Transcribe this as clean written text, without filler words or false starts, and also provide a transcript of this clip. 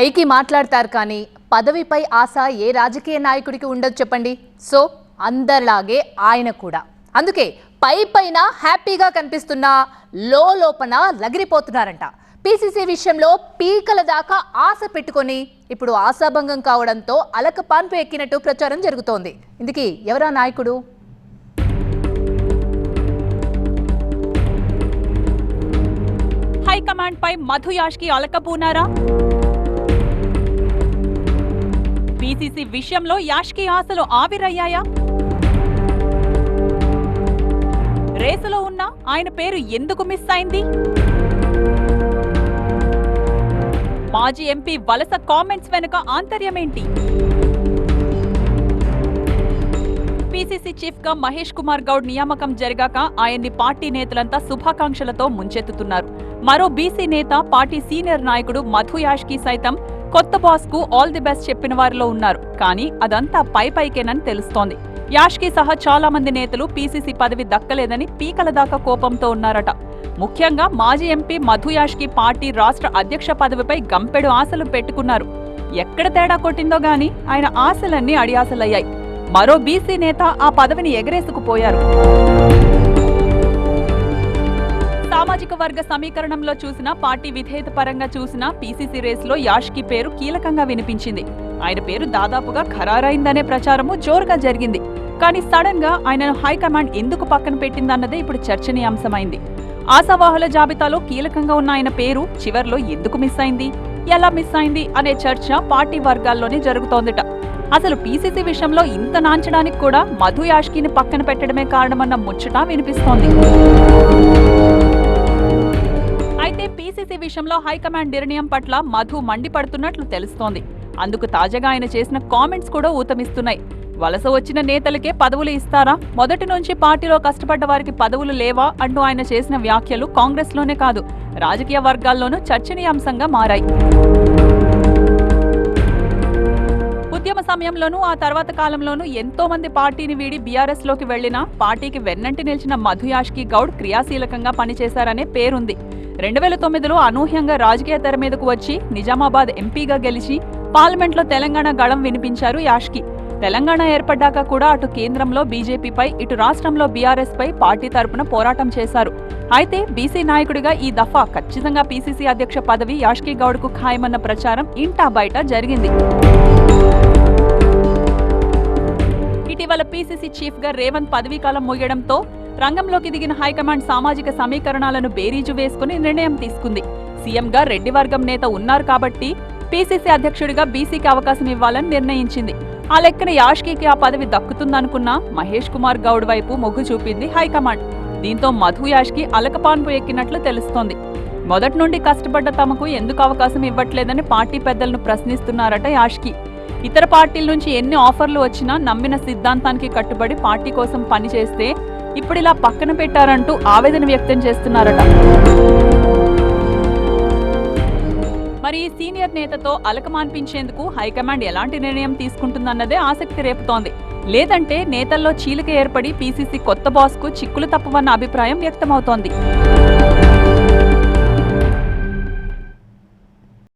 పైకి మాట్లాడతారు కానీ పదవిపై ఆశ ఏ రాజకీయ నాయకుడికి ఉండదు చెప్పండి. సో అందరిలాగే ఆయన కూడా అందుకే పైన హ్యాపీగా కనిపిస్తున్నా లోపల లగిరిపోతున్నారంట. పీసీసీ విషయంలో పీకల దాకా ఆశ పెట్టుకొని ఇప్పుడు ఆశాభంగం కావడంతో అలకపాన్పు ఎక్కినట్టు ప్రచారం జరుగుతోంది. ఇందుకీ ఎవరా నాయకుడు? హైకమాండ్ పై మధు యాష్కి అలకపూనారా? పీసీసీ విషయంలో యాష్కి ఆశలు ఆవిరయ్యాయా? రేసులో ఉన్న ఆయన పేరు ఎందుకు మిస్ అయింది? మాజీ ఎంపీ వలస కామెంట్స్ వెనుక ఆంతర్యమేంటి? పీసీసీ చీఫ్ గా మహేష్ కుమార్ గౌడ్ నియామకం జరిగాక ఆయన్ని పార్టీ నేతలంతా శుభాకాంక్షలతో ముంచెత్తుతున్నారు. మరో బీసీ నేత, పార్టీ సీనియర్ నాయకుడు మధు యాష్కి సైతం కొత్త బాస్ కు ఆల్ ది బెస్ట్ చెప్పిన వారిలో ఉన్నారు. కానీ అదంతా పైకేనని తెలుస్తోంది. యాష్కి సహా చాలా మంది నేతలు పీసీసీ పదవి దక్కలేదని పీకల దాకా కోపంతో ఉన్నారట. ముఖ్యంగా మాజీ ఎంపీ మధు యాష్కి పార్టీ రాష్ట్ర అధ్యక్ష పదవిపై గంపెడు ఆశలు పెట్టుకున్నారు. ఎక్కడ తేడా కొట్టిందో గాని ఆయన ఆశలన్నీ అడియాసలయ్యాయి. మరో బీసీ నేత ఆ పదవిని ఎగరేసుకుపోయారు. సామాజిక వర్గ సమీకరణంలో చూసినా, పార్టీ విధేయత పరంగా చూసినా పీసీసీ రేసులో యాష్కి పేరు కీలకంగా వినిపించింది. ఆయన పేరు దాదాపుగా ఖరారైందనే ప్రచారము జోరుగా జరిగింది. కానీ సడన్ గా ఆయనను హైకమాండ్ ఎందుకు పక్కన పెట్టిందన్నదే ఇప్పుడు చర్చనీయాంశమైంది. ఆశావాహుల జాబితాలో కీలకంగా ఉన్న ఆయన పేరు చివర్లో ఎందుకు మిస్ అయింది, ఎలా మిస్ అయింది అనే చర్చ పార్టీ వర్గాల్లోనే జరుగుతోందట. అసలు పీసీసీ విషయంలో ఇంత నాంచడానికి కూడా మధు యాష్కిని పక్కన పెట్టడమే కారణమన్న ముచ్చట వినిపిస్తోంది. అయితే పీసీసీ విషయంలో హైకమాండ్ నిర్ణయం పట్ల మధు మండిపడుతున్నట్లు తెలుస్తోంది. అందుకు తాజాగా ఆయన చేసిన కామెంట్స్ కూడా ఊతమిస్తున్నాయి. వలస వచ్చిన నేతలకే పదవులు ఇస్తారా, మొదటి నుంచి పార్టీలో కష్టపడ్డ వారికి పదవులు లేవా అంటూ ఆయన చేసిన వ్యాఖ్యలు కాంగ్రెస్ లోనే కాదు, రాజకీయ వర్గాల్లోనూ చర్చనీయాంశంగా మారాయి. ఉద్యమ సమయంలోనూ ఆ తర్వాత కాలంలోనూ ఎంతో మంది పార్టీని వీడి బీఆర్ఎస్ లోకి వెళ్లినా పార్టీకి వెన్నంటి నిలిచిన మధు యాష్కి గౌడ్ క్రియాశీలకంగా పనిచేశారనే పేరుంది. 2009లో అనూహ్యంగా రాజకీయ తెర మీదకు వచ్చి నిజామాబాద్ ఎంపీగా గెలిచి పార్లమెంట్లో తెలంగాణ గళం వినిపించారు యాష్కి. తెలంగాణ ఏర్పడ్డాక కూడా అటు కేంద్రంలో బీజేపీపై, ఇటు రాష్ట్రంలో బీఆర్ఎస్ పై పార్టీ తరపున పోరాటం చేశారు. అయితే బీసీ నాయకుడిగా ఈ దఫా ఖచ్చితంగా పీసీసీ అధ్యక్ష పదవి యాష్కి గౌడ్ కు ఖాయమన్న ప్రచారం ఇంటా బయట జరిగింది. ఇటీవల పీసీసీ చీఫ్ గా రేవంత్ పదవీకాలం ముగియడంతో రంగంలోకి దిగిన హైకమాండ్ సామాజిక సమీకరణాలను బేరీజు వేసుకుని నిర్ణయం తీసుకుంది. సీఎంగా రెడ్డి వర్గం నేత ఉన్నారు కాబట్టి పీసీసీ అధ్యక్షుడిగా బీసీకి అవకాశం ఇవ్వాలని నిర్ణయించింది. ఆ లెక్కన యాష్కి ఆ పదవి దక్కుతుందనుకున్నా మహేష్ కుమార్ గౌడ్ వైపు మొగ్గు చూపింది హైకమాండ్. దీంతో మధు యాష్కి అలకపాన్పు ఎక్కినట్లు తెలుస్తోంది. మొదటి నుండి కష్టపడ్డ తమకు ఎందుకు అవకాశం ఇవ్వట్లేదని పార్టీ పెద్దలను ప్రశ్నిస్తున్నారట యాష్కి. ఇతర పార్టీల నుంచి ఎన్ని ఆఫర్లు వచ్చినా నమ్మిన సిద్ధాంతానికి కట్టుబడి పార్టీ కోసం పనిచేస్తే ఇప్పుడిలా పక్కన పెట్టారంటూ ఆవేదన వ్యక్తం చేస్తున్నారట. మరి ఈ సీనియర్ నేతతో అలకమాన్పించేందుకు హైకమాండ్ ఎలాంటి నిర్ణయం తీసుకుంటుందన్నదే ఆసక్తి రేపుతోంది. లేదంటే నేతల్లో చీలిక ఏర్పడి పీసీసీ కొత్త బాస్ కు చిక్కులు తప్పవన్న అభిప్రాయం వ్యక్తమవుతోంది.